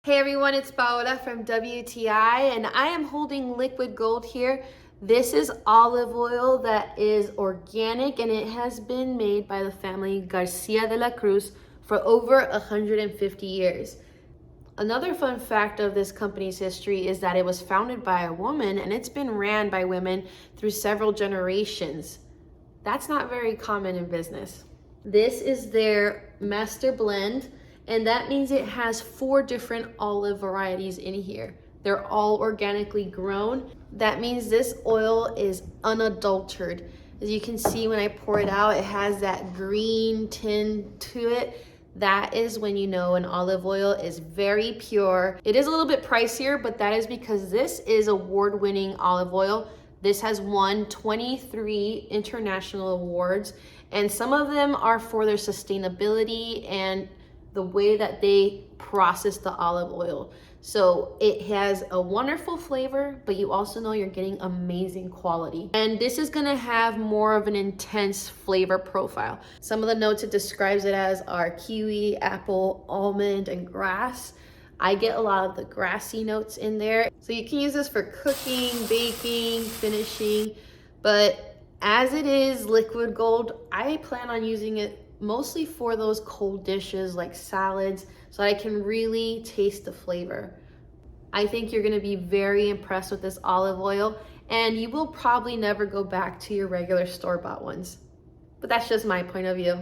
Hey everyone, it's Paola from WTI and I am holding liquid gold here. This is olive oil that is organic and it has been made by the family Garcia de la Cruz for over 150 years. Another fun fact of this company's history is that it was founded by a woman and it's been ran by women through several generations. That's not very common in business. This is their master blend, and that means it has 4 different olive varieties in here. They're all organically grown. That means this oil is unadulterated. As you can see when I pour it out, it has that green tint to it. That is when you know an olive oil is very pure. It is a little bit pricier, but that is because this is award-winning olive oil. This has won 23 international awards, and some of them are for their sustainability and the way that they process the olive oil. So it has a wonderful flavor, but you also know you're getting amazing quality. And this is gonna have more of an intense flavor profile. Some of the notes it describes it as are kiwi, apple, almond, and grass. I get a lot of the grassy notes in there. So you can use this for cooking, baking, finishing, but as it is liquid gold, I plan on using it mostly for those cold dishes like salads so that I can really taste the flavor. I think you're gonna be very impressed with this olive oil and you will probably never go back to your regular store-bought ones. But that's just my point of view.